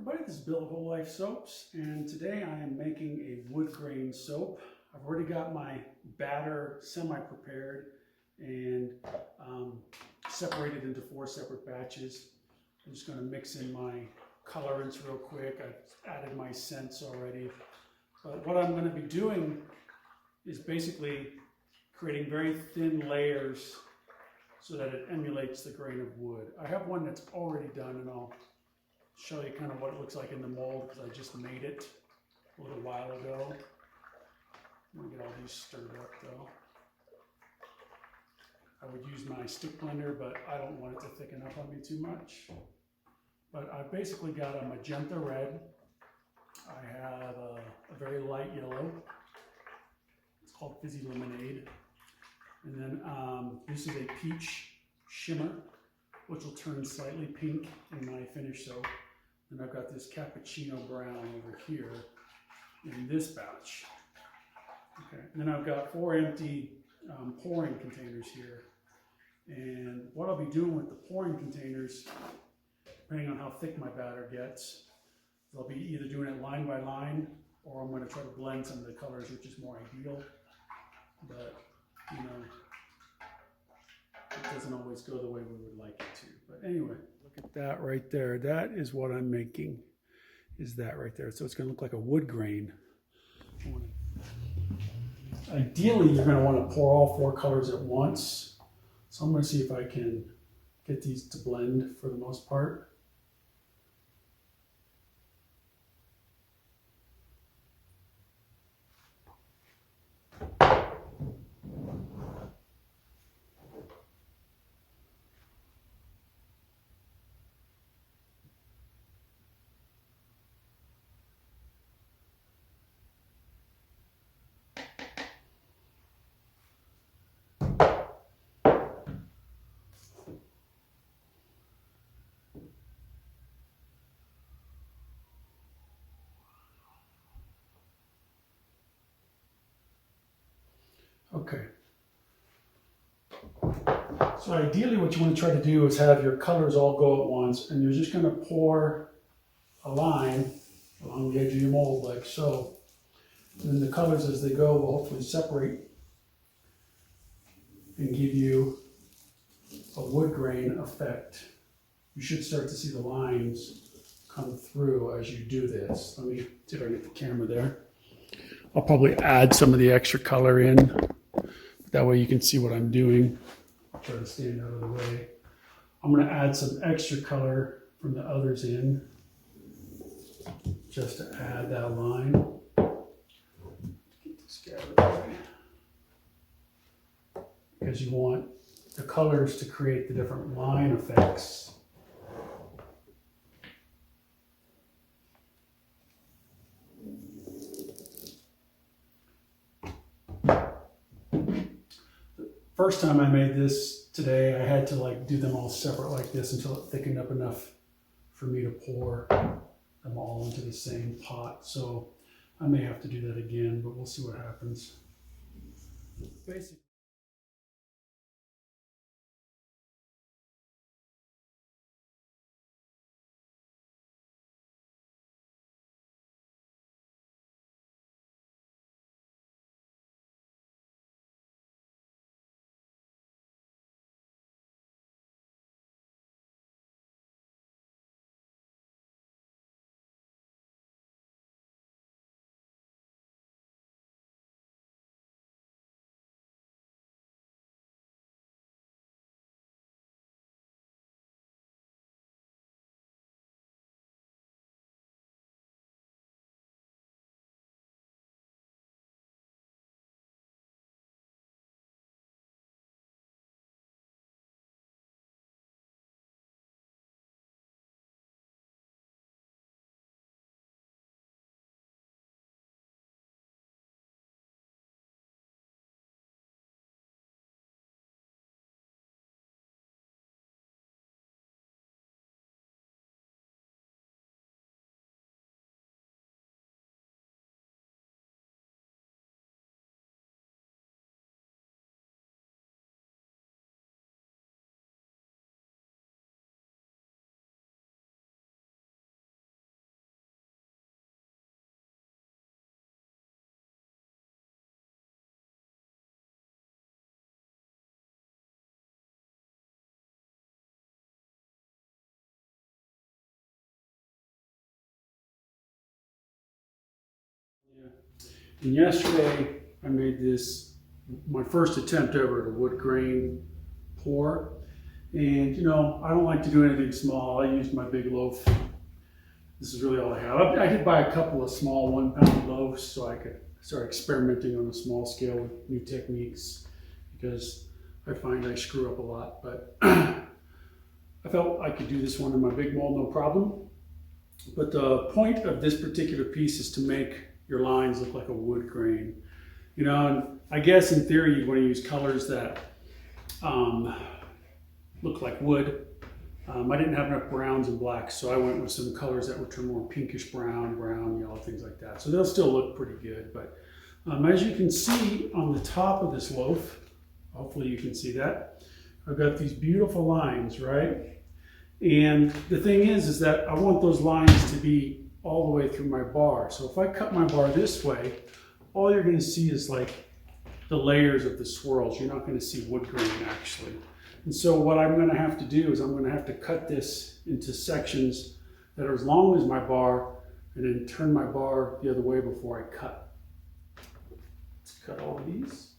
everybody, this is Bill at Whole Life Soaps, and today I am making a wood grain soap. I've already got my batter semi-prepared and separated into 4 separate batches. I'm just going to mix in my colorants real quick. I've added my scents already. But what I'm going to be doing is basically creating very thin layers so that it emulates the grain of wood. I have one that's already done, and I'll show you kind of what it looks like in the mold because I just made it a little while ago. I'm gonna get all these stirred up though. I would use my stick blender, but I don't want it to thicken up on me too much. But I've basically got a magenta red. I have a very light yellow. It's called Fizzy Lemonade. And then this is a peach shimmer, which will turn slightly pink in my finish soap. And I've got this cappuccino brown over here in this batch. Okay, and then I've got 4 empty pouring containers here. And what I'll be doing with the pouring containers, depending on how thick my batter gets, is I'll be either doing it line by line, or I'm going to try to blend some of the colors, which is more ideal. But, you know, it doesn't always go the way we would like it to. But anyway, look at that right there. That is what I'm making, is that right there. So it's going to look like a wood grain. Ideally, you're going to want to pour all 4 colors at once. So I'm going to see if I can get these to blend for the most part. Okay. So ideally what you want to try to do is have your colors all go at once, and you're just going to pour a line along the edge of your mold like so. And then the colors as they go will hopefully separate and give you a wood grain effect. You should start to see the lines come through as you do this. Let me see if I can get the camera there. I'll probably add some of the extra color in. That way you can see what I'm doing. I'll try to stand out of the way. I'm going to add some extra color from the others in, just to add that line. Get this guy out of the way. Because you want the colors to create the different line effects. First time I made this today, I had to do them all separate like this until it thickened up enough for me to pour them all into the same pot. So I may have to do that again, but we'll see what happens. Basically. And yesterday I made this, my first attempt ever at a wood grain pour. And you know, I don't like to do anything small. I used my big loaf. This is really all I have. I did buy a couple of small 1 pound loaves so I could start experimenting on a small scale with new techniques, because I find I screw up a lot. But I felt I could do this one in my big mold, no problem. But the point of this particular piece is to make your lines look like a wood grain. You know, and I guess in theory you want to use colors that look like wood. I didn't have enough browns and blacks, so I went with some colors that were more pinkish brown, yellow, things like that. So they'll still look pretty good. But as you can see on the top of this loaf, hopefully you can see that, I've got these beautiful lines, right? And the thing is that I want those lines to be all the way through my bar. So if I cut my bar this way, all you're going to see is like the layers of the swirls. You're not going to see wood grain actually. And so what I'm going to have to do is I'm going to have to cut this into sections that are as long as my bar, and then turn my bar the other way before I cut. Let's cut all of these.